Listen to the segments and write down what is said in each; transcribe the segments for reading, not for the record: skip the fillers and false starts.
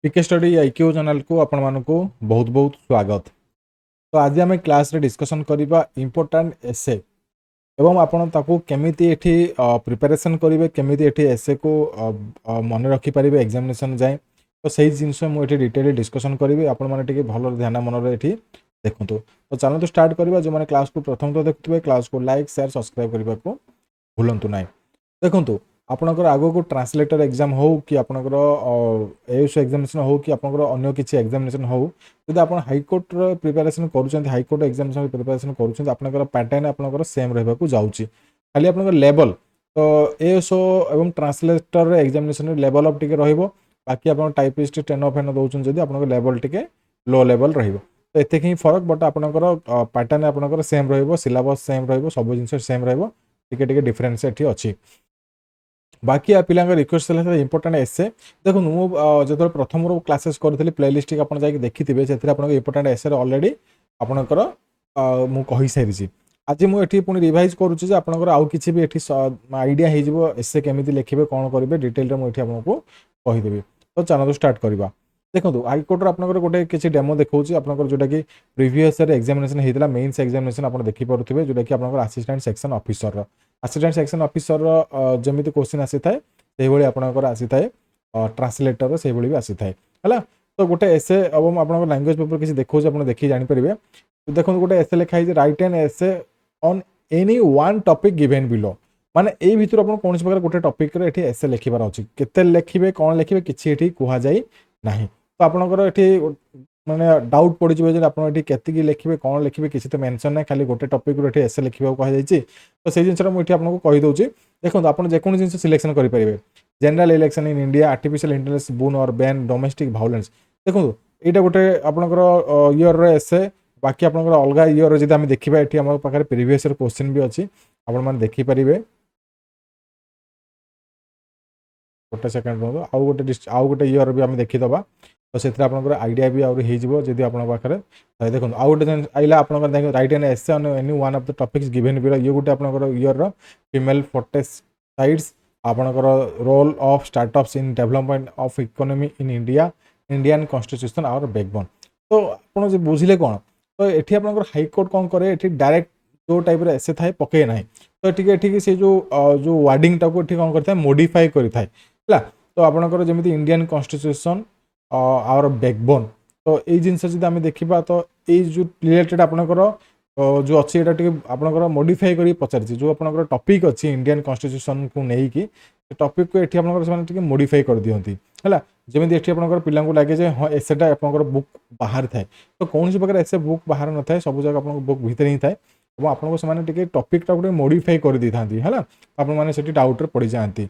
पीके study IQ channel को आपण मानक बहुत बहुत स्वागत। तो आज आम क्लास रे डिस्कशन करबा इम्पोर्टेंट एसे एवं आपण ताकू केमिति एठी प्रिपरेशन करेंगे केमिति एठी एसे को मन रखि पारिबे एग्जामिनेशन जाए। तो सही जिनस मु एठी डिटेल डिस्कशन करी आपण माने टिके भल ध्यान मन रे एठी देखंतु। तो चलो तो स्टार्ट करबा। जो माने क्लास को प्रथम तो देखुथिबे क्लास को लाइक शेयर सब्सक्राइब करबा को भूलंतु नाही। देखंतु आपणकर आगो को ट्रांसलेटर एग्जाम हो कि आपणकर एएस एग्जामिनेशन हो कि आपणकर अन्य किसी एग्जामिनेशन हो, जदि आप हाईकोर्ट प्रिपरेशन करूँ हाईकोर्ट एग्जामिनेशन प्रिपरेशन करूँ आपणकर पैटर्न आपणकर सेम रहा जाऊँगी खाली आपणकर लेवल। तो एएसओ एवं ट्रांसलेटर एग्जामिनेशन लेवल अफ टिके रहिबो। बाकी आप टाइपिस्ट टेन फेन दौरान जब आप लेवल टिके लो लेवल रहिबो। तो एतिक ही फरक बट आपणकर पैटर्न आपणकर सेम रहिबो, सिलेबस सेम रहिबो, सब जिन सेम रहिबो, टिके टिके डिफरेंस एठी अछि। बाकी आ पिला रिक्वेस्ट इंपोर्टेंट एसे देखो मुझे जो प्रथम क्लासेस करी प्लेलिस्ट आप देखी थे से इंपोर्टेंट एसे अलरेडी आपणकर मुझे सारी। आज मुझे पुणी रिवाइज करुच्ची आपंकर आउ कि भी आइडिया हो एसे केमी लिखे कौन करेंगे डिटेल मुझे आपको कहीदेवी। तो चलो स्टार्ट करवा। देखो हाईकोर्टर आपंकर गोटे किसी डेमो देखा आपंकर जोटा कि प्रिवियस एग्जामिनेशन होता मेन्स एग्जामिनेशन आप देखिपे जोटा कि आप assistant section officer assistant section officer जमी क्वेश्चन आसी थाए से भाई आपंकर आसी थाए ट्रांसलेटर से भी आसी थाए है। तो गोटे एसे अब आप लैंग्वेज पेपर किसी देखो आप देखिए जानीपर। देखो गोटे एसे लिखाई right an essay on any one topic given below माने ए भितर आप कौन प्रकार गोटे टॉपिक रे एठी एसे लिखिबार अछि केते लिखिबे कोन लिखिबे किछि एठी कुहा जाई नाही। तो आपनकर एठी माने डाउट पड़ जाए जे आप केतिकी लिखिबे कोन लिखिबे किछि तो मेंशन नै खाली गोटे टॉपिक रे एठी एसे लिखिबा कहा जायछि। तो से जिनसरा मुझे आपको कहि दउछि। देखो आप जेकोन जिनस सिलेक्शन करि परिबे general election in India artificial intelligence boon or bane domestic violence. देखो एटा गोटे आपनकर ईयर रे एसे बाकी आपनकर अलगा ईयर जदि आम देखा ये आम पाखे प्रिवियस क्वेश्चन भी अच्छी आपण मैंने देखिपारे। गोटे सेकेंड रुँ आउ गोटे ईयर भी आम देखीदे। तो से आइडिया भी आदि आप देखो आउ गोटे आइला आप write an essay on any one of the topics given below ये गोटे आपंकर ईयर फीमेल फोर्टिसाइड्स आपंकर role of startups in development of economy in India Indian constitution our backbone. तो आप बुझिले कौन। तो ये आपंकर हाईकोर्ट कौन करे ये डायरेक्ट जो टाइप एसे थाए पके ना। तो ये से जो वार्डिंग टाक कौन करता है मॉडिफाई करता है। तो आपंकर जमी इंडियन कॉन्स्टिट्यूशन आवर बैकबोन। तो ये जिनस जब आम देखा तो ये जो रिलेटेड आपंकर जो अच्छी आपंकर मॉडिफाई कर पचार जो आपंकर टॉपिक अच्छी इंडियन कॉन्स्टिट्यूशन को लेकिन टॉपिक को ये आपंकर मॉडिफाई कर दिखती है। जमी ये आपंकर पिला लगे हाँ एसेटा आपंकर बुक बाहर थाए। तो कौन सी प्रकार एसे बुक बाहर न थाए सब जगह आप बुक भितर ही थाए आपको से टॉपिक टा गोटे मॉडिफाई कर दी था है आपने डाउट पड़ जाती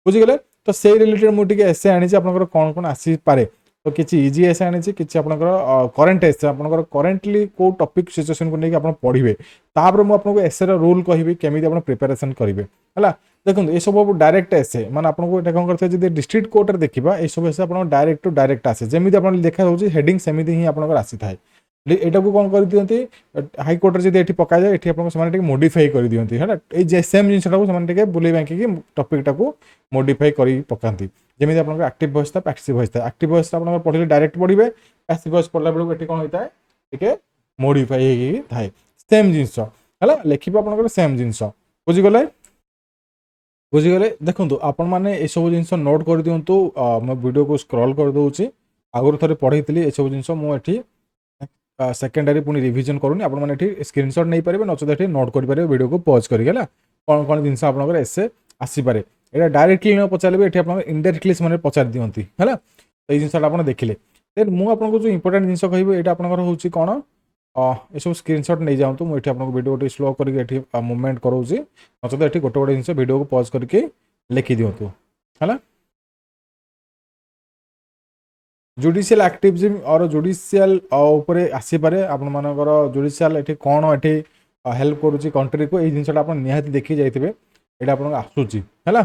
बुझीगले। तो से रिलेटेड मुझे एसे आनी आपंकर कौन कौन आसीपे। तो किसी इजी एसे आनी कि आपंकर करेन्ट एसे आपंकर करेन्टली को टॉपिक सिचुएशन को लेकिन आप पढ़े तापर मुझे एसे रूल कहि केमी आप प्रिपेरेसन करेंगे है। देखो ये सब डायरेक्ट एसे माने आपको कौन करते डिस्ट्रिक्ट कोर्ट देखा ये सब एसे आप डायरेक्ट टू डायरेक्ट आसे जमी आप देखा हेडिंग सेमती ही आपंकर आसी थाए। यहाँ को कौन कर दिखती हाईकोर्ट जब ये पक जाए ये मॉडिफाई कर दिखती है ये सेम जिनसा बुले बांकी टॉपिक टाक मॉडिफाई कर पकाती जमी आप एक्टिव वॉइस था पैसिव वॉइस था। एक्टिव वॉइस आप पढ़े डायरेक्ट पढ़े पैसिव वॉइस पढ़ला बेलू ये कौन होता है टे मॉडिफाई थाए सेम जिनस है लिखा आप सेम जिनस बुझीगले बुझीगले। देखो आपण मैंने ये सब जिन नोट कर दिंतु मैं वीडियो को स्क्रॉल कर दूसरी आगुरी थे पढ़ी ये सब जिन मुझे सेकेंडरी पुणी रिविजन करूनी आपने स्क्रीनशॉट नहीं पारे नचेत नोट करेंगे वीडियो को पॉज करके कौन कौन जिन आपंकर एसे आसीपे ये डायरेक्टली न पचारे ये आप इनडायरेक्टली से पचार दिखती है। तो ये जिनसा आप देखिले देन मुझे जो इंपोर्टेंट जिन कह ये आपंकर हूँ कौन ये सब स्क्रीनशॉट नहीं जाऊँ मुझे आपको वीडियो गोटे स्लो करके मुवमेंट कराऊँगी नचेत ये गोटे गोटे जिन वीडियो को पॉज करके लिखि दिंतु है। जुडिशियल एक्टिविज्म और जुडिशियल उपरे आसीपे आपर जुडिशियल ये कौन ये हेल्प करुच्ची कंट्री को ये जिनसा आप निहाती देखी जाइए ये आप आसूची है।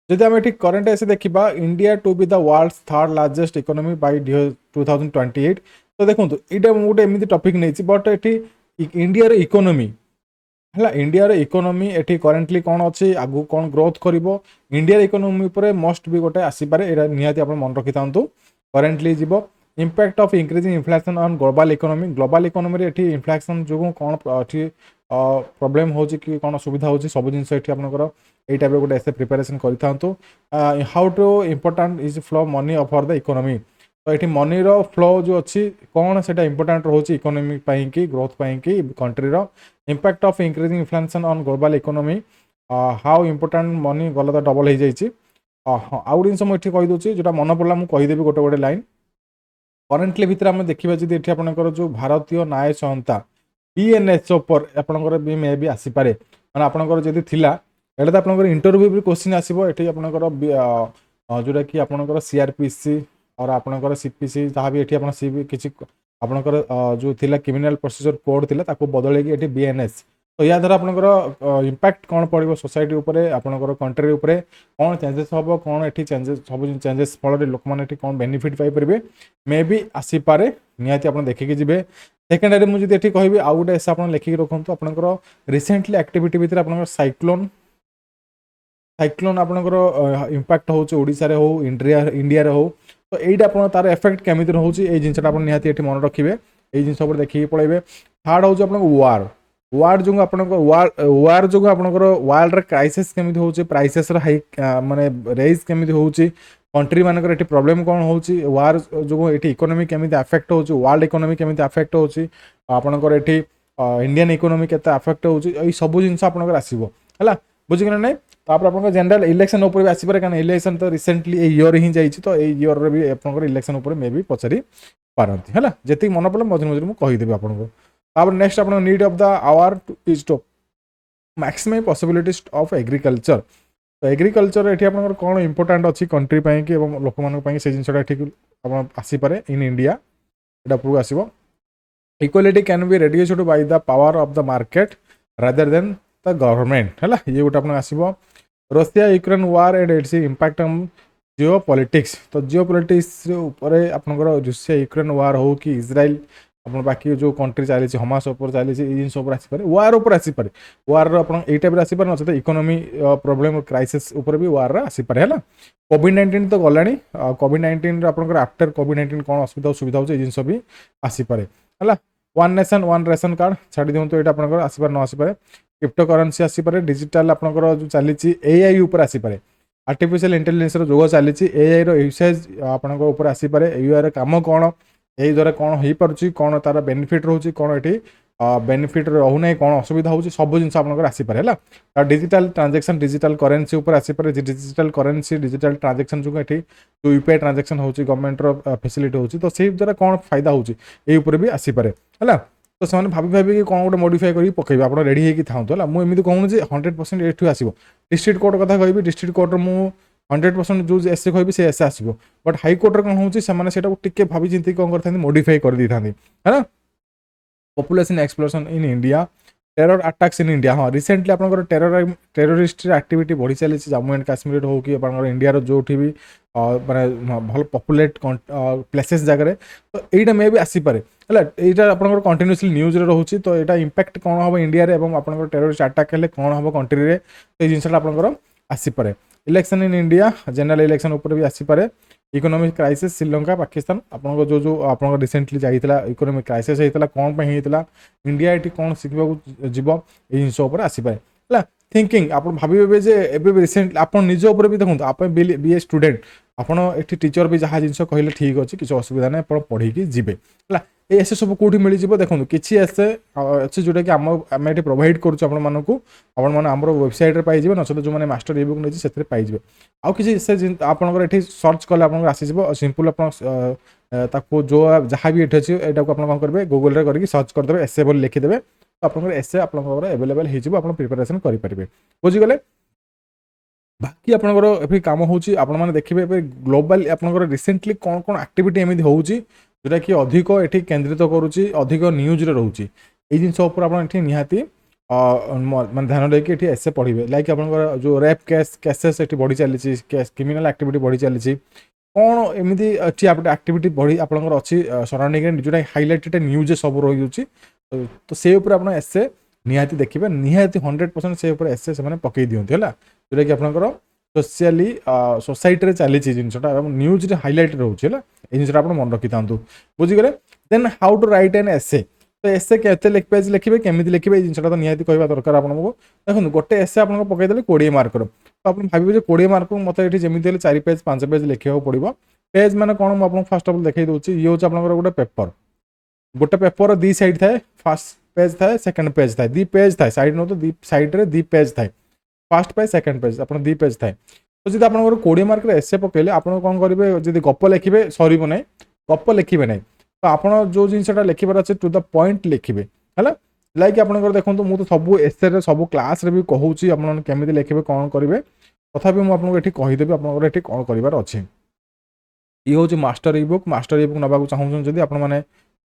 जदि आम करेन्ट ऐसे देखा India to be the world's third largest economy by 2028। तो देखो यहाँ गोटे एमती टॉपिक नहीं बट ये इंडिया इकोनॉमी है इंडिया इकोनोमी एटी करेन्टली कौन अच्छी आगु कौन ग्रोथ कर इंडिया इकोनोमी पर मस्ट भी गोटे आसपे यहाँ निहाती आप मन रखी था करेन्टली जीव impact of increasing inflation on global economy ये इन्फ्लेशन जो कौन प्रोब्लेम हो कि कौन सुविधा हो सब जिन आपंकर यही टाइप गोटे एसे प्रिपेरेसन करूँ how to important is flow money for the economy तो ये मनी फ्लो जो अच्छी कौन से इम्पोर्टाट रोचे इकोनोमी कि ग्रोथ कि कंट्रीर impact of increasing inflation on global economy how important money गला तो डबल हो जाए आउ जिन मुझे कहीदे जो मन पड़ा मुझे कहीदेवी गोटे गोटे लाइन करेन्टली भितर आम देखा जी ये आपंकर जो भारतीय न्याय संहिता बीएनएस पर आपंकर भी मे भी आसीपे मैंने आपंकर जब थिला एटा तो आपंकर इंटरव्यू भी क्वेश्चन आसो ये आपंकर जोटा कि आपंकर सीआरपीसी और आपंकर सीपीसी जहाँ भी ये सी भी किसी आपंकर जो थिला क्रिमिनल प्रोसीजर कोड थिला ताको बदल के बीएनएस तो या द्वारा आपंकर इम्पैक्ट कौन पड़ो सोसाइटी उपरे आपंकर कंट्री उपरे कौन चेंजेस हम कौन ये चेंजेस सब चेंजेस फल लोक मैंने कौन बेनिफिट पाइपर मे भी आसीपे निहाती आप देखिए जी सेकेंडरी मुझे ये कहि आउ गोटे आप लिखिक रखुद आपंकर रिसेंटली एक्टिविटी भितर आप साइक्लोन आपंकर इम्पैक्ट होशारे हो इंडिया हो तो यहीटा आप तार एफेक्ट केमी रोचे ये जिनसा आप निहाती मन रखिए ये जिन देखिए पड़े थर्ड हूँ आप वार जो वार जो आपंकर वर्ल्ड क्राइसिस केमी हो प्राइसेस हाइक माने रेज केमी हो कंट्री मानक ये प्रोब्लेम कौन हो वार जो ये इकोनॉमी केमी अफेक्ट हो वर्ल्ड इकोनॉमी केमी अफेक्ट हो आपंकर ये इंडियन इकोनॉमी के अफेक्ट हो सब जिन आपंकर आसो है बुझीगला ना तापर आप जनरल इलेक्शन उपर भी आसपे क्या इलेक्शन तो रिसेंटली ईयर ही जाइए तो ईयर भी आप इलेक्शन उपर मे भी पचारि पारती है जी मन पड़े मझे मझे मुझे कहीदेवी आपको तापर नेक्स्ट आप need of the hour is to maximum possibilities of agriculture तो एग्रीकल्चर ये आप कौन इंपोर्टाट अच्छी कंट्री कि लोक मानी से जिनसा ठीक आसपे इन इंडिया यहाँ उपरको आसो equality can be reduced by the power of the market rather than the government है ये गोटे आप आसो Russia Ukraine war and its impact on Jio politics तो जिओ पॉलिटिक्स उपरे आपंकर रशिया यूक्रेन वार हो कि इज्राइल आप बाकी जो कंट्री चली हमास चली जिन आसपे वार उपर आसपे वार आप टाइप आसपे ना इकोनॉमी प्रोब्लेम क्राइसिस उपर भी वार आसपे है कोविड-19 तो गला कोविड-19 आपंकर आफ्टर कोविड-19 कौन असुविधा सुविधा हो जिन भी आसपे है one nation one ration card छाड़ी दिखाँ तो यहाँ आपंकर आसपे न आसपे क्रिप्टो करेन्सी आसपे डिजिटल आपंकर जो चली एआई उपर आसपे आर्टिफिशियल इंटेलिजेंस जो चली एआई यूसेज आपंकर आसपे एआई काम कौन यही द्वारा कौन हो पार्टी कौन तार बेनिफिट रोचे कौन ये बेनिफिट रोना कौन असुविधा हो सब जिन आपंकर आसपे है डिजिटल ट्रांजेक्शन डिजिटल करेन्सी उपर आसपे डिजिटल करेन्सी डिजिटल ट्रांजेक्शन जो ये जो यूपीआई ट्रांजेक्शन हो गवर्नमेंट फैसिलिटी हो तो से द्वारा कौन फायदा होपर भी आसपे है तो से भाभी कौन गोटे मॉडिफाई कर पकेबे आप रेडी होगी था मुझे कहूँ 100% ये आसो डिस्ट्रिक्ट कोर्ट कथा कह डिस्ट्रिक्ट कोर्ट मुझे 100% जो एसे कह से एसे आसो बट हाइकोर्ट कौन हो टे भाई चिंती कौन करते मॉडिफाई कर दी था है ना population explosion in India terror attacks in India हाँ रिसेंटली आपंकर टेररिस्ट एक्टिविटी बढ़ी चली जम्मू एंड काश्मीर हो कि इंडिया जो भी माने भल पॉपुलेट प्लेसेस जगह तो यहाँ मे भी आसपे है यहाँ आपंकर कंटिन्यूसली न्यूज रोचे तो यहाँ इम्पैक्ट कौन हम इंडिया आपंकर टेररिस्ट अटैक हेल्ले कौन हम कंट्री में तो जिनसा आपंकर आसपे election in India general election उपर भी आसपे इकोनॉमिक क्राइसिस श्रीलंका पाकिस्तान आपंकर जो आप रिसेंटली जाइए इकोनॉमिक क्राइसिस होता कौन होता इंडिया ये कौन शिखा जीव ये जिन आसपे है थिंकिंग आप भावे रिसेंटली आप निज उपर भी देखो आप बी ए स्टूडेंट आपड़ ये टीचर भी जहाँ जिन कहले ठीक अच्छे किसी असुविधा ना आप पढ़ी जी है एसे सब कौटी मिल देखो किसी एसे अच्छे जोटा कि आम ये प्रोवाइड करूँ वेबसाइट पाइबे ना जो मैंने मास्टर ई बुक नहीं से पाइबे आउ कि आपंकर ये सर्च कले आप आसीज सिंपल आप जो जहाँ भी ये अच्छे यहाँ को कौन करेंगे गूगल रे करके सर्च करदे एसे बोल लिखिदेवे तो आप एसे आपंकर एवेलेबल हो प्रिपेरेसन करेंगे बुझीगले बाकी आपंकर कम हो देखिए ग्लोबल आपंकर रिसेंटली कौन कौन एक्टिविटी एमती हो जोटा कि अधिक ये केन्द्रित करुच्ची अधिक न्यूज रोचे ये जिन आप निहाती मैं ध्यान देके ये एसे पढ़े लाइक आप जो रेप केसेस ये बढ़ी चली क्रिमिनल एक्टिविटी बढ़ी चली कौन एमती एक्टिविटी बढ़ी आपंकर अच्छी सराउंडिंग जोटा हाइलाइटेड न्यूज सब रही तो से आप एसे निहाती देखिए निहाती 100% से एसे से पकई दिखती है जोटा कि आपंकर सोशली सोसाइटी चली जिनटा न्यूज हाइलाइट रोचे है ये जिनटा आप मन रखी था बुझीगले then how to write an essay तो एसे के पेज लिखे केमी लिखे जिनटा तो निहाती कहवा दरकार आपको देखो गोटे एसे आप पकईदे 20 मार्क तो आप भावे 20 मार्क मत ये जमी 4 पेज 5 पेज लिखा पड़ो पेज मैंने कौन मुझे फास्ट अफ देखी दूसरी ये हूँ आप गोटे पेपर गोटे पेपर दी साइड थाए फास्ट पेज थाए सेकंड पेज थाए दी पेज थाए साइड नो तो दी साइड रे दी पेज थाए फास्ट पेज सेकंड पेज आप दी पेज थाए तो जब आप 20 मार्क एसे पकड़े आप कौन करेंगे जब गप लिखे सर ना गप लिखे ना तो आप जो जिनसा लिखार अच्छे टू द पॉइंट लिखे है लाइक आप देखो मुझे सब एसे सब क्लास भी कहूँ आपमि लिखे कौन करेंगे तथा मुझे कहीदेवी आप कौन करार अच्छे ये हूँ मास्टर इ बुक नाक चाहूँ जब आप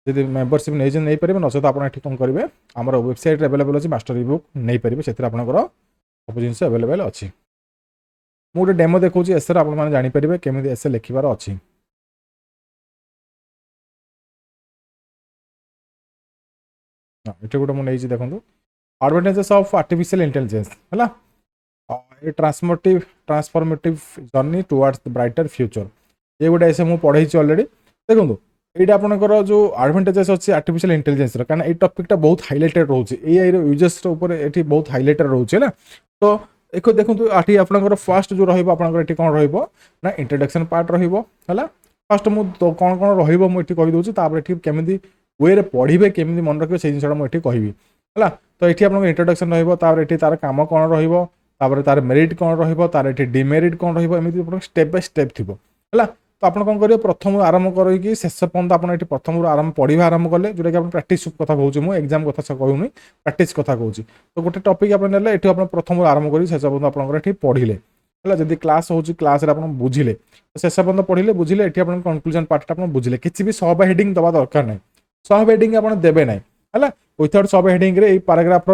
जब मेम्बरशिप नहीं पारे नचेत आप कौन करेंगे आम वेबसाइट अवेलेबल अच्छी मास्टर इ बुक नहीं पारे से आपंकर सब जिन अवेलेबल अच्छी मुझे डेमो देखा एसर आप जापर केमी एसे लिखार अच्छी ये गोटे मुझे देखो एडवांटेजेस ऑफ आर्टिफिशियल इंटेलिजेंस है a transformative journey towards the brighter future ये गोटे ऐसे मुझे पढ़ाई अलरेडी देखो ये आपंकर जो एडवांटेजेस अच्छी आर्टिफिशियल इंटेलिजेंस कारण ये टॉपिकटा बहुत हाइलाइटेड रोचे एआई यूजेस ये बहुत हाइलाइटेड रोचे ना तो एक देखो ये आपंकर फास्ट जो रही कौन रहा इंट्रोडक्शन पार्ट रहा फास्ट मुझे कौन कौन रुझे कहीदे केमी वे पढ़े केमी मन रखिए से जिनसा मुझे कहबी है तो ये आप इंट्रोडक्शन रही तार काम कौन रही तार मेरिट कौन रही डिमेरिट कौन रही स्टेप बाय स्टेप थी है तो आप कौन करेंगे प्रथम आरंभ करके शेष पर्यटन आप प्रथम आरंभ पढ़ा आरंभ कले जोटा कि आप प्राक्ट कथा कहूँ मुझे एग्जाम कथा कहूनी प्राक्ट कथा कहूँ तो गोटे टपिक आप प्रथम आरंभ कर शेष पर्यटन आप पढ़ले है जब क्लास हो क्लास आप बुझे तो शेष पर्यटन पढ़ले बुझे ये आप कनक्लूजन पार्ट आप बुझे किसी भी सब हेडिंग दवा दरकार नहीं सब हेडिंग आप देवे ना है विथआउट सब हेडिंग रे पैराग्राफ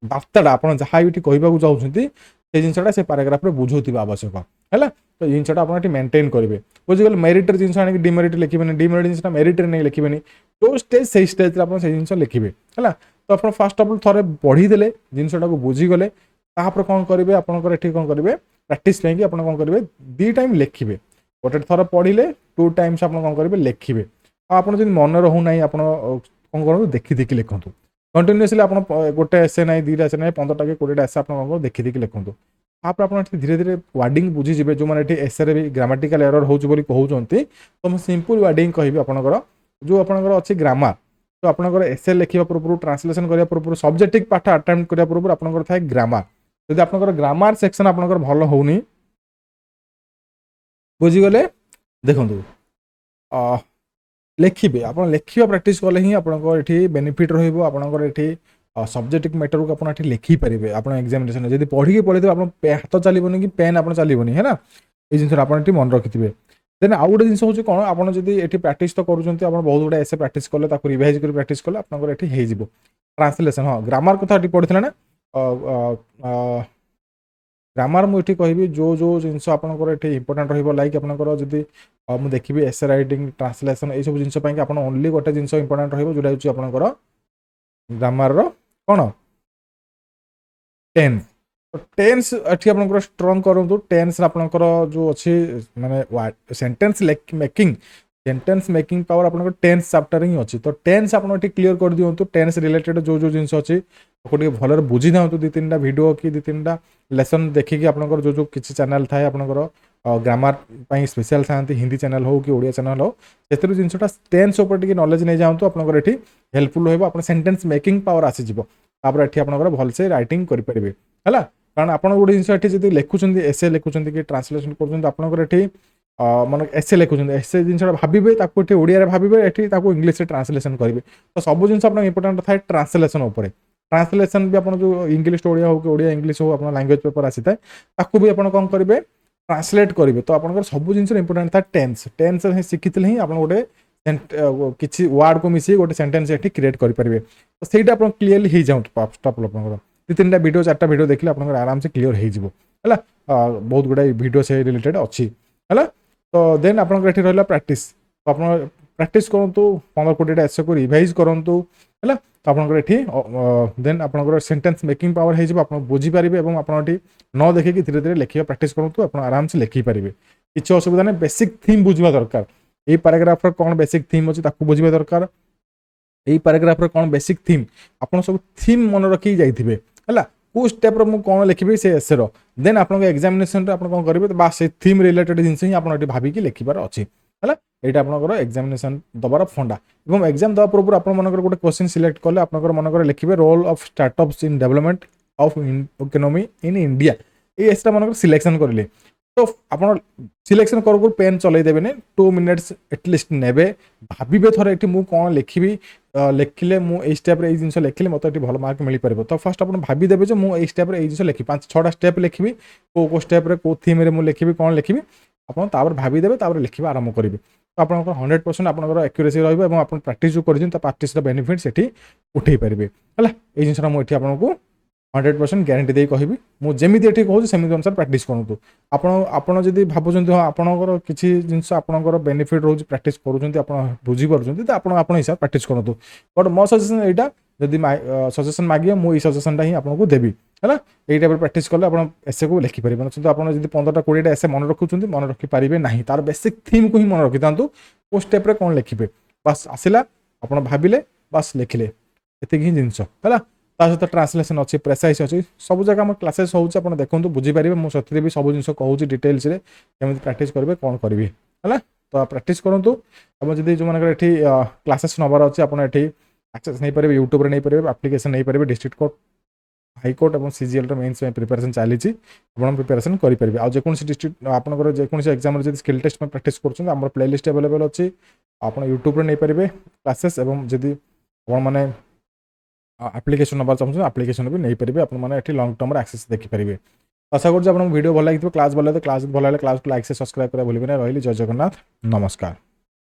बार्ताटा आप जहाँ ये कहवाक चाहते से जिनसा से पैराग्राफ बुझे आवश्यक है तो ये जिनसा आप मेंटेन करेंगे बुझीगल मेरिट जिन डिमेरिट लिखे डिमेरिट जिनसा मेरिट नहीं लिखे जो स्टेज से स्टेज आप जिन लिखे है तो आप फास्ट अफ थे पढ़ीदे जिनसा बुझीगले तापर कौन करेंगे आपंकर ये कौन करेंगे प्राक्ट आप कौन करेंगे 2 टाइम लिखे गोटे थर पढ़ले 2 टाइम्स आप कौन करेंगे लिखे आप मन रोना आप कौन करूँ देखी देखी लिखु कंटिन्यूअसली आप गोटे एसे ना 2टा एसे ना 15टा कि 20टा एसे आप देखी देखी लिखु आप धीरे धीरे वार्डिंग बुझीजे जो मैंने एसे भी ग्रामाटिकल एरर हो कहते तो मैं सिंपल वार्डिंग कहि आपंकर जो आपंकर अच्छी ग्रामर तो आपंकर एसे लिखा पूर्व ट्रांसलेसन करने पूर्व सब्जेक्टिव पाठ अटेम्प्ट करने पूर्व आपंकर थाए ग्रामर जब आपंकर ग्रामर सेक्शन आपंकर भल होनी बुझीगले देखो लिखे आप लिखा प्राक्ट कले ही आपंकर बेनिफिट रहा ये सब्जेक्टिव मैटर को आप लिखिपारे आप एग्जामिनेशन जब पढ़ी पढ़े आप हाथ चलनी कि पेन आप चलनी है ना ये जिन आप मन रखिथे देन आउ गोटे जिन हूँ कौन आप ये प्राक्ट तो करुँच बहुत गुड़ा एसे प्राक्ट कले रिवाइज कर प्राक्ट कले आपंकर हो ट्रांसलेसन हाँ ग्रामर कथा पढ़ी ना ग्रामर मुझे कहबी जो जो जिनस आपंकर इंपोर्टाट रईक आपंकर जब मुझे देखी एसे राइटिंग ट्रांसलेसन ये सब जिनपाई आप ओनली गोटे जिन इंपोर्टाट रोटा हूँ आपंकर ग्रामर कौन टेन्स तो टेन्स ये आपंकर स्ट्रंग करूँ टेन्स आपंकर जो अच्छी माने सेंटेंस मेकिंग पावर आपंकर टेन्स चैप्टर ही अच्छी तो टेन्स आप क्लीयर कर दिंतु टेन्स रिलेटेड जो जो जिन अच्छी आपको भल बुझी था 2-3टा वीडियो कि 2-3टा लेसन देखिए आपंकर जो जो किसी चैनल थाए आपंकर ग्रामर स्पेशल था हिंदी चैनल हो कि ओडिया चैनल हो से जिनसा टेन्स टे नॉलेज नहीं जातु आपंकर ये हेल्पफुल हो सेंटेंस मेकिंग पावर आसीज तापर ये आपंकर भलसे रईटिंग करेंगे है कारण आप गोटे जिन ये लिखुं एसे लिखुं कि ट्रांसलेसन करपंकर ये मन एसे लिखुं एसे जिनसा भावे ओडिया भावे ये इंग्लीश ट्रांसलेसन करेंगे तो सब जिन इंपोर्टाट थाए ट्रांसलेसन ट्रांसलेसन भी आप जो इंग्लीश ओडिया हो कि ओडिया इंग्लीश हो अपना लैंग्वेज पेपर आसी थाए ताकू भी आप कौन करेंगे ट्रांसलेट करेंगे तो आप सब जिन इंपोर्टाट था टेन्स टेन्स शिखी ही आप गोटे किसी वर्ड को मिसी गोटे सेंटेंस ये क्रिएट करेंगे तो सहीटा आप क्लीयरली हो जाऊँ फर्स्ट ऑफ ऑल आप 2-3टा वीडियो 4टा वीडियो देखिए आप आराम से क्लीयर हो बहुत गुड़ाई वीडियो से रिलेटेड अच्छी है तो देन आप रहा प्राक्ट तो आप प्राक्ट करूँ 15-20टा एसे को रिवाइज करूँ है तो आपंकर एठी देन आपंकर सेंटेंस मेकिंग पावर हो आप बुझीपारे और आप न देखिए धीरे धीरे लिखा प्राक्ट करूँ आप आराम से लिखिपारे किसी असुविधा नहीं बेसिक थीम बुझा दरकार ये पैराग्राफ कौन बेसिक थीम अच्छी बुझा दरकार यही पैराग्राफ कौन बेसिक थीम आप सब थीम मन रखी जाइए है कौ स्टेप मुझे कौन लिखी से एसेर देन आप एग्जामिनेशन आप कौन करेंगे तो बास से थीम रिलेटेड जिन ही आप भाविक लिखार अच्छी है यहाँ आपंकर एग्जामिनेशन दबार फंडा और एग्जाम दवा पूर्व आप गोटे क्वेश्चन सिलेक्ट कले आप मनकर लिखे role of startups in development of economy in India ये एसटा मनकर सिलेक्शन करेंगे तो आप सिलेक्शन करू पेन चलई देवे 2 मिनिट्स एटलिस्ट ने भावे थोड़े ये मुझे कौन लिखी लिखिले मुझे स्टेप जिन लिखिले मत भल मार्क मिल पार तो फास्ट आप भाईदेवे जो मुझे स्टेप जिन लिखी 5-6टा स्टेप लिखी कौ स्टेप कौ थीम मुझे लिखी कौन लिखी आप भाईदेवे लिखा आरंभ करेंगे तो आप 100% आप एक्यूरेसी रहा प्राक्ट जो कर प्राक्टिस बेनिफिट से उठे पारे है ये जिनसा मुझे आपको 100% ग्यारंटी दे कहि मुझे कहूँ सेमती अनुसार प्राक्ट करूँ आपड़ जब भावुं हाँ आपंकर किसी जिनस आपंकर बेनिफिट रोज प्राक्ट कर बुझीपार तो आप हिसाब प्राक्ट करूँ बट मो सजेसन यहाँ जदि सजेसन मागे मुझे सजेसनटा ही आपको देवी है यही टाइप प्राक्ट कले आप एसे को लिखिपारे तो आप 15टा 20टा एसे मन रखुं मन रखिपारे ना तार बेसिक थीम को ही मन रखी था कौ स्टेप्रे कौन लिखे बास आसला आप भाविले बास लिखिले ये ही जिनस है सहित ट्रांसलेसन अच्छी प्रेसाइज अच्छी सब जगह आम क्लासेस हो देखो बुझीपारे मुझे भी सब जिन कहूँ डिटेल्स केमी प्राक्ट करेंगे कौन करी है तो प्राक्ट करूँ और जब जो मैंने क्लासेस नबार अच्छे आपड़ ये एक्सेस नहीं पारे यूट्यूब नहीं पारे एप्लिकेशन नहीं पारे डिस्ट्रिक्ट कोर्ट हाईकोर्ट और सीजीएल मेन्स प्रिपेरेसन चली प्रिपेरेसन करेंगे आज जो डिस्ट्रिक्ट आपंकर जो एग्जाम जब स्किल टेस्ट में प्राक्ट कर प्लेलिस्ट अवेलेबल अच्छी आप यूट्यूब नहीं पारे क्लासेस और जदि मैंने एप्लिकेशन नबार चाहूँ एप्लिकेशन भी नहीं पारे आपने लंग टर्म एक्सेस देखिपारे आशा कर वीडियो भल लगे क्लास भल क्लास भल क्लास को लाइक से सब्सक्राइब करा भूलें रही जय जगन्नाथ नमस्कार।